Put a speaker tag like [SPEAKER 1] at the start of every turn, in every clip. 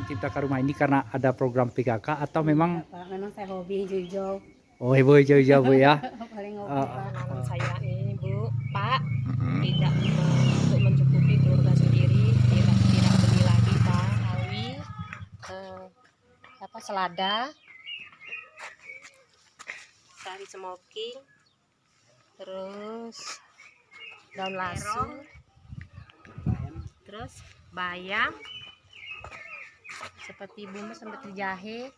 [SPEAKER 1] menciptakan rumah ini karena ada program PKK atau memang
[SPEAKER 2] memang saya hobi hijau-hijau.
[SPEAKER 1] oh hijau-hijau Bu ya.
[SPEAKER 2] Paling hobi
[SPEAKER 3] Tanam saya ini Bu, Pak, tidak untuk mencukupi keluarga sendiri, tidak beli lagi Pak, sawi, selada, sari smoking, terus daun lasung, terus bayam, seperti bumbu seperti jahe,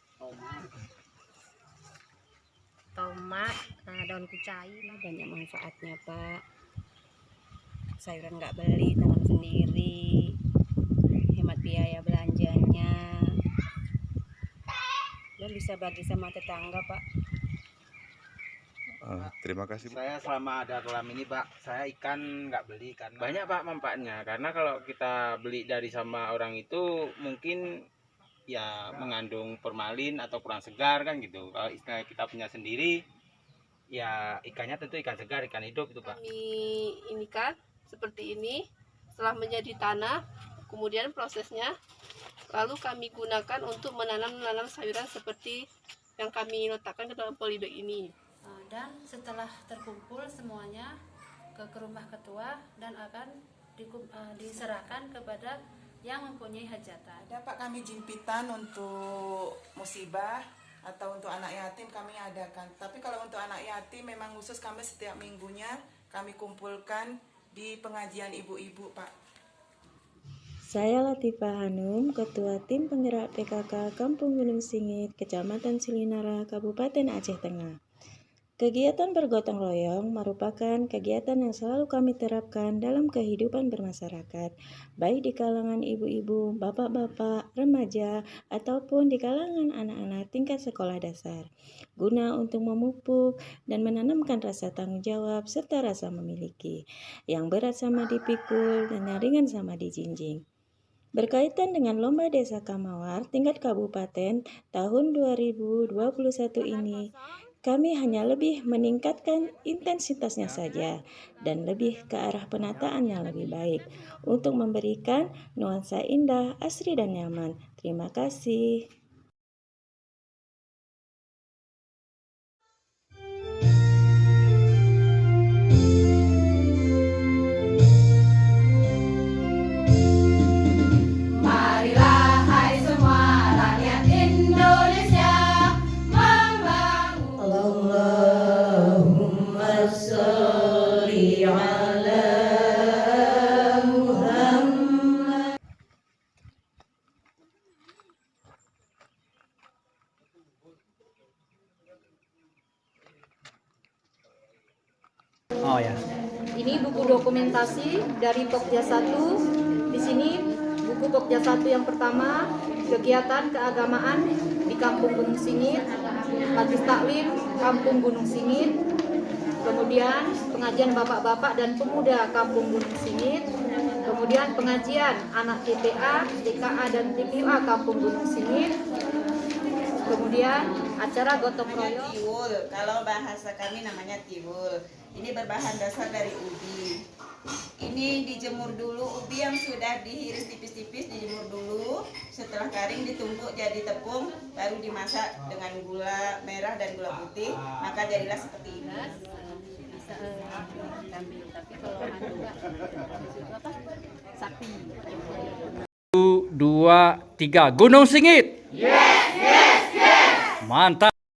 [SPEAKER 3] tomat, daun kucai. Banyak manfaatnya Pak, sayuran nggak beli, tanam sendiri, hemat biaya belanjanya, dan bisa bagi sama tetangga Pak.
[SPEAKER 4] Terima kasih.
[SPEAKER 5] Saya selama ada kolam ini Pak, saya ikan nggak beli karena banyak Pak manfaatnya. Karena kalau kita beli dari sama orang itu mungkin ya mengandung formalin atau kurang segar kan gitu. Kalau istilah kita punya sendiri, ya ikannya tentu ikan segar, ikan hidup itu Pak.
[SPEAKER 6] Ini kan seperti ini, setelah menjadi tanah, kemudian prosesnya lalu kami gunakan untuk menanam sayuran seperti yang kami letakkan ke dalam polybag ini.
[SPEAKER 2] Dan setelah terkumpul semuanya ke rumah ketua dan akan diserahkan kepada yang mempunyai hajatan.
[SPEAKER 7] Ada Pak, kami jimpitan untuk musibah atau untuk anak yatim kami adakan. Tapi kalau untuk anak yatim memang khusus kami setiap minggunya kami kumpulkan di pengajian ibu-ibu Pak.
[SPEAKER 8] Saya Latifah Hanum, Ketua Tim Penggerak PKK Kampung Gunung Singit, Kecamatan Silinara, Kabupaten Aceh Tengah. Kegiatan bergotong royong merupakan kegiatan yang selalu kami terapkan dalam kehidupan bermasyarakat, baik di kalangan ibu-ibu, bapak-bapak, remaja, ataupun di kalangan anak-anak tingkat sekolah dasar, guna untuk memupuk dan menanamkan rasa tanggung jawab serta rasa memiliki, yang berat sama dipikul dan yang ringan sama dijinjing. Berkaitan dengan Lomba Desa Kamawar tingkat kabupaten tahun 2021 ini, kami hanya lebih meningkatkan intensitasnya saja dan lebih ke arah penataan yang lebih baik untuk memberikan nuansa indah, asri dan nyaman. Terima kasih.
[SPEAKER 1] Oh ya.
[SPEAKER 3] Ini buku dokumentasi dari Pokja 1. Di sini buku Pokja 1 yang pertama, kegiatan keagamaan di Kampung Gunung Singit, Majlis Taklim Kampung Gunung Singit, kemudian pengajian bapak-bapak dan pemuda Kampung Gunung Singit, kemudian pengajian anak TPA, TKA dan TPA Kampung Gunung Singit, kemudian acara gotong royong.
[SPEAKER 9] Tiwul, kalau bahasa kami namanya tiwul. Ini berbahan dasar dari ubi. Ini dijemur dulu, ubi yang sudah dihiris tipis-tipis dijemur dulu. Setelah kering ditumbuk jadi tepung, baru dimasak dengan gula merah dan gula putih, maka jadilah seperti ini.
[SPEAKER 3] Bisa ambil, tapi kalau enggak apa? Sapi.
[SPEAKER 1] 1, 2, 3, Gunung Singit. Yes. Mantap.